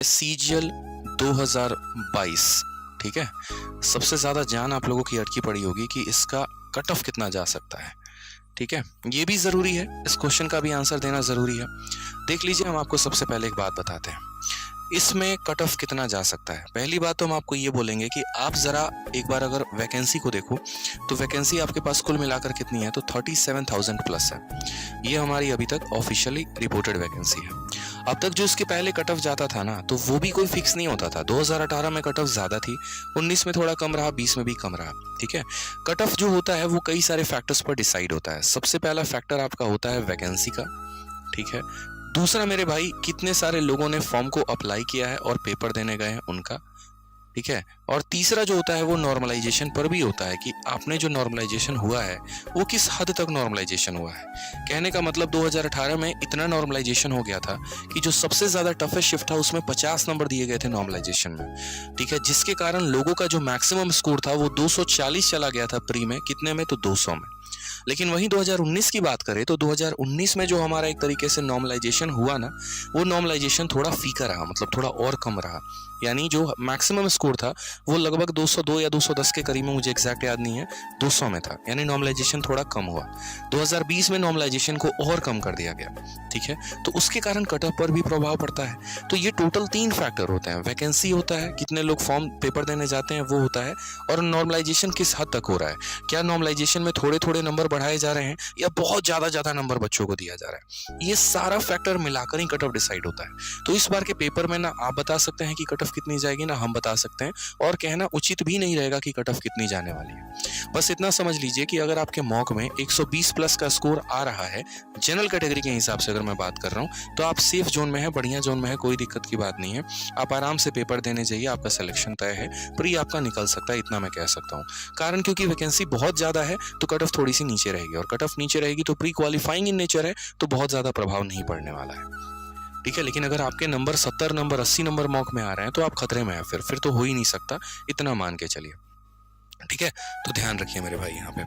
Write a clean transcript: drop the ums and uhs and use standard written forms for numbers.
CGL 2022, ठीक है। सबसे ज़्यादा जान आप लोगों की अटकी पड़ी होगी कि इसका कट ऑफ कितना जा सकता है, ठीक है। ये भी ज़रूरी है, इस क्वेश्चन का भी आंसर देना ज़रूरी है। देख लीजिए, हम आपको सबसे पहले एक बात बताते हैं, इसमें कट ऑफ कितना जा सकता है। पहली बात तो हम आपको ये बोलेंगे कि आप ज़रा एक बार अगर वैकेंसी को देखो तो वैकेंसी आपके पास कुल मिलाकर कितनी है, तो 37,000 प्लस है। ये हमारी अभी तक ऑफिशियली रिपोर्टेड वैकेंसी है। अब तक जो इसके पहले कट ऑफ जाता था ना, तो वो भी कोई फिक्स नहीं होता था। 2018 में कट ऑफ ज़्यादा थी, 19 में थोड़ा कम रहा, 20 में भी कम रहा, ठीक है। कट ऑफ जो होता है वो कई सारे फैक्टर्स पर डिसाइड होता है। सबसे पहला फैक्टर आपका होता है वैकेंसी का, ठीक है। दूसरा मेरे भाई, कितने सारे लोगों ने फॉर्म को अप्लाई किया है और पेपर देने गए हैं उनका, ठीक है। और तीसरा जो होता है वो नॉर्मलाइजेशन पर भी होता है कि आपने जो नॉर्मलाइजेशन हुआ है वो किस हद तक नॉर्मलाइजेशन हुआ है। कहने का मतलब 2018 में इतना नॉर्मलाइजेशन हो गया था कि जो सबसे ज़्यादा टफेस्ट शिफ्ट था उसमें 50 नंबर दिए गए थे नॉर्मलाइजेशन में, ठीक है। जिसके कारण लोगों का जो मैक्सिमम स्कोर था वो 240 चला गया था प्री में, कितने में, तो 200 में। लेकिन वहीं 2019 की बात करें तो 2019 में जो हमारा एक तरीके से नॉर्मलाइजेशन हुआ ना, वो नॉर्मलाइजेशन थोड़ा फीका रहा, मतलब थोड़ा और कम रहा। यानी जो मैक्सिमम स्कोर था वो लगभग 202 या 210 के करीब में, मुझे एग्जैक्ट याद नहीं है, 200 में था। यानी नॉर्मलाइजेशन थोड़ा कम हुआ। 2020 में नॉर्मलाइजेशन को और कम कर दिया गया, ठीक है। तो उसके कारण कट ऑफ पर भी प्रभाव पड़ता है। तो ये टोटल 3 फैक्टर होते हैं, वैकेंसी होता है, कितने लोग फॉर्म पेपर देने जाते हैं वो होता है, और नॉर्मलाइजेशन किस हद तक हो रहा है। क्या नॉर्मलाइजेशन में थोड़े थोड़े नंबर बढ़ाए जा रहे हैं या बहुत ज़्यादा नंबर बच्चों को दिया जा रहा है। ये सारा फैक्टर मिलाकर ही कट ऑफ डिसाइड होता है। तो इस बार के पेपर में ना आप बता सकते हैं कि कट ऑफ कितनी जाएगी, ना हम बता सकते हैं, और कहना उचित भी नहीं रहेगा कि कट ऑफ कितनी जाने वाली है। बस इतना समझ लीजिए कि अगर आपके मॉक में 120 प्लस का स्कोर आ रहा है, जनरल कैटेगरी के हिसाब से अगर मैं बात कर रहा हूँ, तो आप सेफ जोन में है, बढ़िया जोन में है, कोई दिक्कत की बात नहीं है। आप आराम से पेपर देने जाइए, आपका सिलेक्शन तय है, प्री आपका निकल सकता है, इतना मैं कह सकता हूँ। कारण क्योंकि वैकेंसी बहुत ज़्यादा है तो कट ऑफ थोड़ी सी नीचे रहेगी, और कट ऑफ नीचे रहेगी तो प्री क्वालिफाइंग इन नेचर है, तो बहुत ज़्यादा प्रभाव नहीं पड़ने वाला है, ठीक है। लेकिन अगर आपके नंबर 70 नंबर 80 नंबर मॉक में आ रहे हैं तो आप खतरे में हैं, फिर तो हो ही नहीं सकता, इतना मान के चलिए, ठीक है। तो ध्यान रखिए मेरे भाई यहाँ पे।